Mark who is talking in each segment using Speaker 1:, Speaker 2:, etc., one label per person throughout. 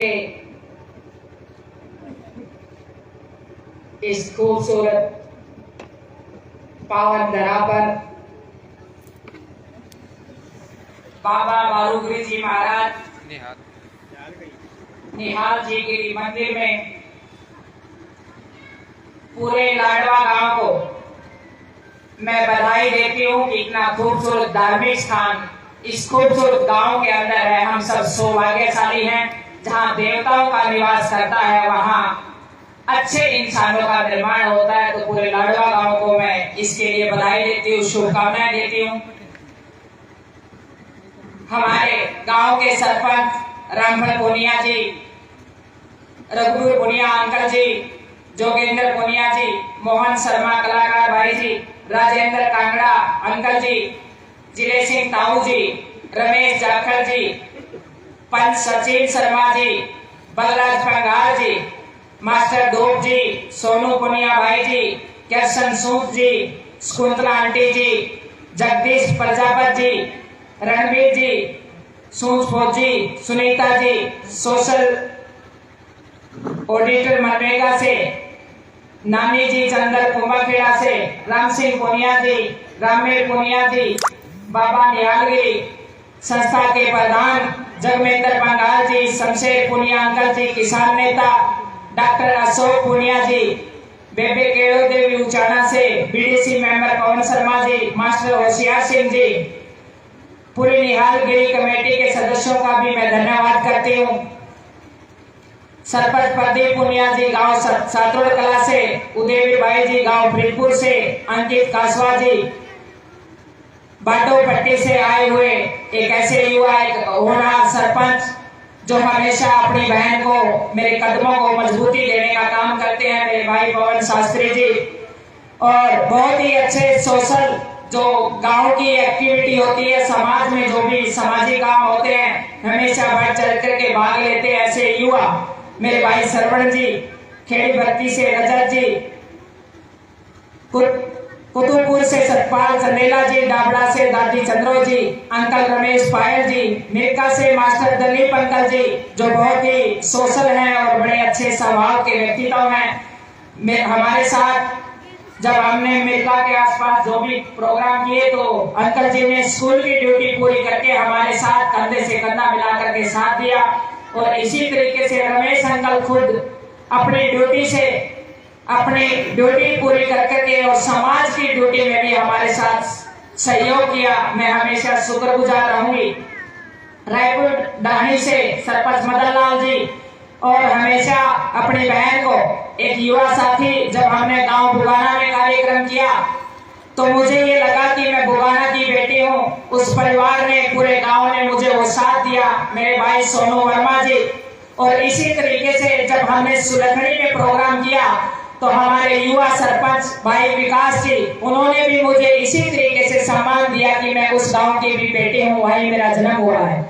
Speaker 1: इस खूबसूरत पावन धरा पर बाबा बारूगुरी जी महाराज निहाल जी गिरी मंदिर में पूरे लाडवा गांव को मैं बधाई देती हूँ कि इतना खूबसूरत धार्मिक स्थान इस खूबसूरत गांव के अंदर है। हम सब सौभाग्यशाली हैं। जहाँ देवताओं का निवास करता है वहाँ अच्छे इंसानों का निर्माण होता है। तो पूरे लाडवा गांव को मैं इसके लिए बधाई देती हूँ, शुभकामनाएं देती हूँ। हमारे गांव के सरपंच रामफल पुनिया जी, रघुवीर पुनिया अंकल जी, जोगेंद्र पुनिया जी, मोहन शर्मा कलाकार भाई जी, राजेंद्र कांगड़ा अंकल जी, जिले सिंह ताऊ जी, रमेश जाखड़ जी, पंच सचिन शर्मा जी, बलराज पंगार जी, मास्टर धूप जी, सोनू पुनिया भाई जी, कृष्ण सूद जी, शकुंतला आंटी जी, जगदीश प्रजापत जी, रणवीर जी, सूझफोज जी, सुनीता जी, सोशल ऑडिटर मनरेगा से, नानी जी चंदर कुंभखेड़ा से, राम सिंह पुनिया जी, रामेर पुनिया जी, बाबा निहालगिरी संस्था के प्रधान जगमेंद्र बंगाल जी, शमशेर पुनिया अंकल जी, किसान नेता डॉक्टर अशोक पुनिया जी, बेबे केड़ो देवी उचाना से, BDC member Pawan Sharma ji, master Hoshiyar Singh ji, पूरी निहालगिरी कमेटी के सदस्यों का भी मैं धन्यवाद करती हूँ। सरपंच प्रदीप पुनिया जी गांव सातोड़ कला से, उदयवीर भाई जी गांव फरीदपुर से, अंकित कासवा जी बाटो पट्टी से आए हुए एक ऐसे युवा एक होनहार सरपंच जो हमेशा अपनी बहन को, मेरे कदमों को मजबूती देने का काम करते हैं, मेरे भाई पवन शास्त्री जी। और बहुत ही अच्छे सोशल जो गांव की एक्टिविटी होती है, समाज में जो भी सामाजिक काम होते हैं, हमेशा बढ़ चढ़ करके भाग लेते हैं ऐसे युवा मेरे भाई सरवण जी, खेड़ी भर्ती से रजत जी, कुतुबपुर से सतपाल चंदेला जी, डाबड़ा से दादी चंद्रो जी, अंकल रमेश पायल जी, मिर्का से मास्टर दलीप अंकल जी जो बहुत ही सोशल हैं और बड़े अच्छे स्वभाव के व्यक्तित्व हैं। हमारे साथ जब हमने मिर्का के आसपास जो भी प्रोग्राम किए तो अंकल जी ने स्कूल की ड्यूटी पूरी करके हमारे साथ कंधे से कंधा मिला करके साथ दिया। और इसी तरीके से रमेश अंकल खुद अपनी ड्यूटी से अपनी ड्यूटी पूरी करके और समाज की ड्यूटी में भी हमारे साथ सहयोग किया। मैं हमेशा शुक्रगुजार रहूंगी। रायपुर डाहनी से सरपंच मदन लाल जी और हमेशा अपनी बहन को एक युवा साथी, जब हमने गांव बुगाना में कार्यक्रम किया तो मुझे ये लगा कि मैं बुगाना की बेटी हूँ। उस परिवार ने, पूरे गांव ने मुझे वो साथ दिया, मेरे भाई सोनू वर्मा जी। और इसी तरीके से जब हमने सुलखड़ी में प्रोग्राम किया तो हमारे युवा सरपंच भाई विकास जी, उन्होंने भी मुझे इसी तरीके से सम्मान दिया कि मैं उस गांव की भी बेटी हूँ, वहीं मेरा जन्म हुआ है।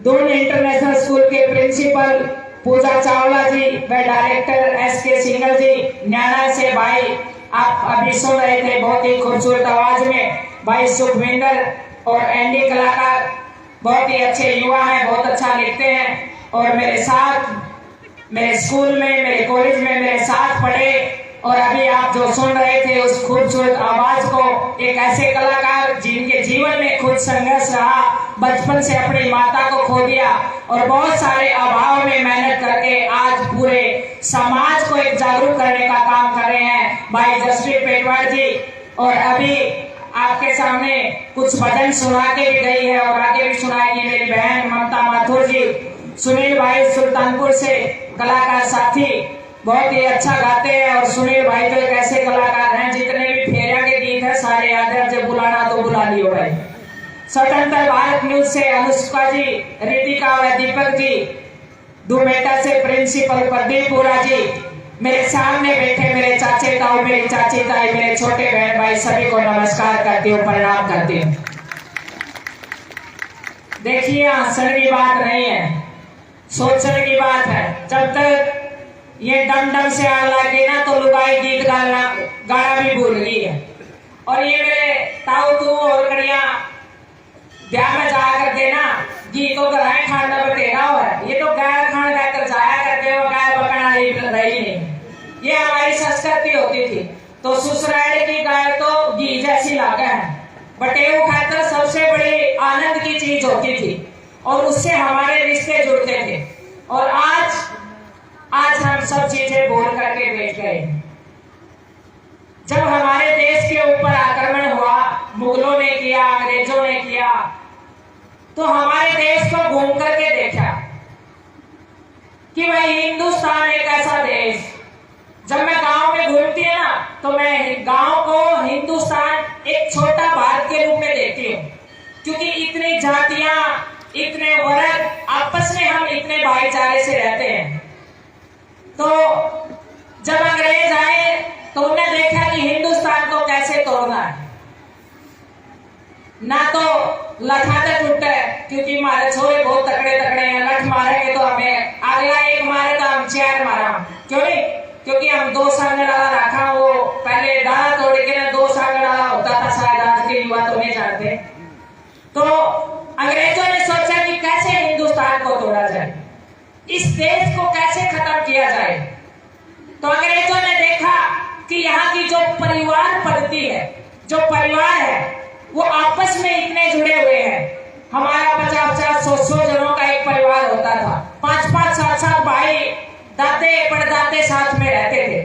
Speaker 1: दून इंटरनेशनल स्कूल के प्रिंसिपल पूजा चावला जी व डायरेक्टर एसके सिंगल जी, न्याणा से भाई आप अभी सुन रहे थे बहुत ही खूबसूरत आवाज में भाई सुखविंदर और एनडी कलाकार, बहुत ही अच्छे युवा हैं, बहुत अच्छा लिखते हैं और मेरे साथ मेरे स्कूल में, मेरे कॉलेज में मेरे साथ पढ़े। और अभी आप जो सुन रहे थे उस खूबसूरत आवाज को एक ऐसे कलाकार जिनके जीवन में खुद संघर्ष रहा, बचपन से अपनी माता को खो दिया और बहुत सारे अभाव में मेहनत करके आज पूरे समाज को एक जागरूक करने का काम कर रहे हैं भाई जसवीर पेटवार जी। और अभी आपके सामने कुछ भजन सुना के भी गई है और आगे भी सुनाएगी मेरी बहन ममता माथुर जी। सुनील भाई सुल्तानपुर से कलाकार साथी बहुत ही अच्छा गाते हैं और सुनील भाई तो एक ऐसे कलाकार हैं, जितने भी फेरिया के गीत है सारे याद है, जब बुलाना तो बुला लियो भाई। स्वतंत्र भारत न्यूज से अनुष्का जी, रितिका व दीपक जी, दुमेटा से प्रिंसिपल प्रदीप पुरा जी, मेरे सामने बैठे मेरे चाचे ताऊ, मेरी चाची ताई, मेरे छोटे बहन भाई, सभी को नमस्कार करती हूँ, प्रणाम करती हूँ। देखिए हंसने की बात नहीं है, सोचने की बात है। जब तक ये डम डम से आग लगे ना तो लुगाई गीत गाना भी भूल गई है। और ये मेरे ताऊ तू और कड़िया ब्याह में जा करके ना गीतों का राय खाना बतेगा, ये तो गाय खान तो ससुराल की गाय तो घी जैसी लागे है, बटेऊ खाकर सबसे बड़ी आनंद की चीज होती थी और उससे हमारे रिश्ते जुड़ते थे। और आज हम सब चीजें बोल करके बैठ गए। जब हमारे देश के ऊपर आक्रमण हुआ, मुगलों ने किया, अंग्रेजों ने किया, तो हमारे देश को घूम करके देखा कि भाई हिंदुस्तान एक ऐसा देश। जब मैं गांव में घूमती है ना, तो मैं गांव को हिंदुस्तान एक छोटा भारत के रूप में देखती हूँ, क्योंकि इतनी जातियां, इतने वर्ग, आपस में हम इतने भाईचारे से रहते हैं। तो जब अंग्रेज आए तो उन्होंने देखा कि हिंदुस्तान को कैसे तोड़ना है। ना तो लठाते टूटे, क्योंकि हमारे छोरे बहुत तकड़े तकड़े हैं, लठ मारेंगे तो हमें अगला एक मारे तो हम 4 मारा। क्यों नहीं? क्योंकि हम 2 सांग डाला रखा। वो पहले डाला तोड़ के ना 2 सांग डाला होता था, शायद आज के युवा तो नहीं जानते। तो अंग्रेजों ने सोचा कि कैसे हिंदुस्तान को तोड़ा जाए, इस देश को कैसे खत्म किया जाए। तो अंग्रेजों ने देखा कि यहाँ की जो परिवार पद्धति है, जो परिवार है, वो आपस में इतने जुड़े हुए हैं। हमारा 50-100 जनों का एक परिवार होता था, 5-5, 7-7 भाई, दाते परदाते साथ में रहते थे।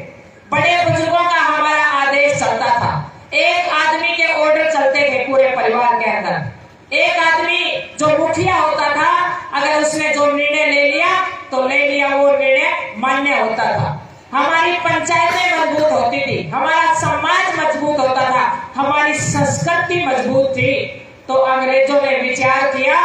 Speaker 1: बड़े बुजुर्गों का हमारा आदेश चलता था, एक आदमी के ऑर्डर चलते थे पूरे परिवार के अंदर। एक आदमी जो मुखिया होता था, अगर उसने जो निर्णय ले लिया तो ले लिया, वो निर्णय मान्य होता था। हमारी पंचायतें मजबूत होती थी, हमारा समाज मजबूत होता था, हमारी संस्कृति मजबूत थी। तो अंग्रेजों ने विचार किया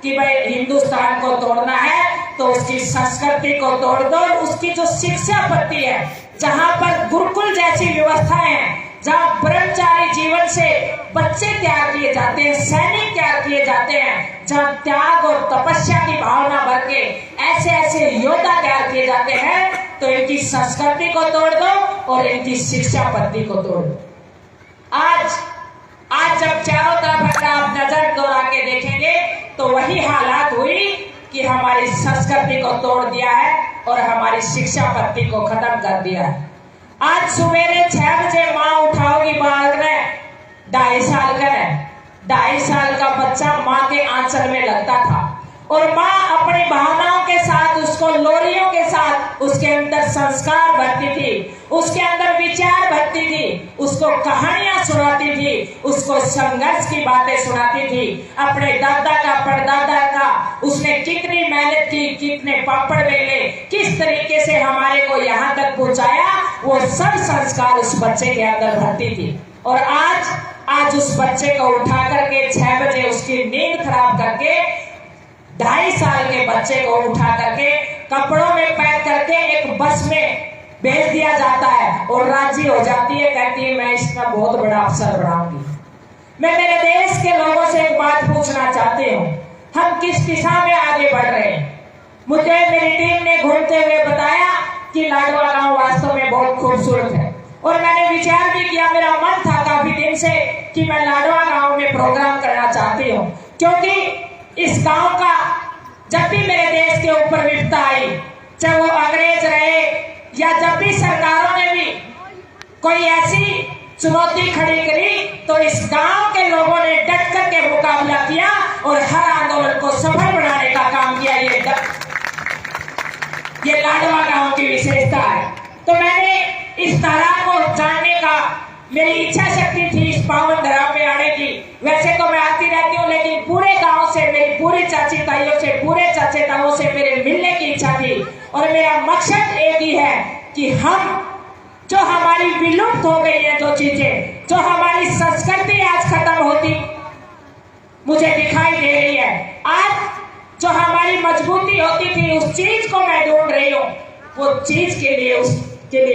Speaker 1: कि भाई हिंदुस्तान को तोड़ना है तो उसकी संस्कृति को तोड़ दो। उसकी जो शिक्षा पद्धति है, जहाँ पर गुरुकुल जैसी व्यवस्थाएं हैं, जहाँ ब्रह्मचारी जीवन से बच्चे तैयार किए जाते हैं, सैनिक तैयार किए जाते हैं, जहाँ त्याग और तपस्या की भावना भर के ऐसे ऐसे योद्धा तैयार किए जाते हैं, तो इनकी संस्कृति को तोड़ दो और इनकी शिक्षा पद्धति को तोड़ दो। आज जब चारों तरफ आप नजर दौड़ा के देखेंगे तो वही हालात हुई कि हमारी संस्कृति को तोड़ दिया है और हमारी शिक्षा पद्धति को खत्म कर दिया है। आज सवेरे 6 बजे माँ उठाओगी बालक ने, 2.5 साल का है, 2.5 साल का बच्चा माँ के आंचल में लगता था और माँ अपनी भावनाओं के साथ, उसको लोरियों के साथ उसके अंदर संस्कार भरती थी, उसके अंदर विचार भरती थी, उसको कहानियां सुनाती थी, उसको संघर्ष की बातें सुनाती थी, अपने दादा का परदादा का उसने कितनी मेहनत की, कितने पापड़ बेले, किस तरीके से हमारे को यहाँ तक पहुंचाया, वो सब संस्कार उस बच्चे के अंदर भरती थी। और आज उस बच्चे को उठा करके 6 बजे उसकी नींद खराब करके 2.5 साल के बच्चे को उठा करके कपड़ों में पैक करके एक बस में भेज दिया जाता है और राजी हो जाती है, कहती है मैं इसका बहुत बड़ा अफसर बनाऊंगी। मैं मेरे देश के लोगों से एक बात पूछना चाहती हूँ, हम किस दिशा में आगे बढ़ रहे हैं? मुझे मेरी टीम ने घूमते हुए बताया कि लाडवा गांव वास्तव में बहुत खूबसूरत है और मैंने विचार भी किया, मेरा मन था काफी दिन से कि मैं लाडवा गांव में प्रोग्राम करना चाहती हूँ, क्योंकि इस गांव का जब भी मेरे देश के ऊपर विपदा आई, चाहे वो अंग्रेज रहे या जब भी सरकारों ने भी कोई ऐसी चुनौती खड़ी करी, तो इस गांव के लोगों ने डट करके मुकाबला किया और हर आंदोलन को सफल बनाने का काम किया। ये लाडवा गांव की विशेषता है। तो मैंने इस तरह को जानने का, मेरी इच्छा शक्ति थी इस पावन धरा पे आने की। वैसे तो मैं आती रहती हूँ, लेकिन पूरे गांव से, मेरी पूरी चाची ताइयों से, पूरे चाचे ताओं से मेरे मिलने की इच्छा थी। और मेरा मकसद एक ही है कि हम जो हमारी विलुप्त हो गई है, जो चीजें, जो हमारी संस्कृति आज खत्म होती मुझे दिखाई दे रही है, आज जो हमारी मजबूती होती थी, उस चीज को मैं ढूंढ रही हूँ। वो चीज के लिए, उसके लिए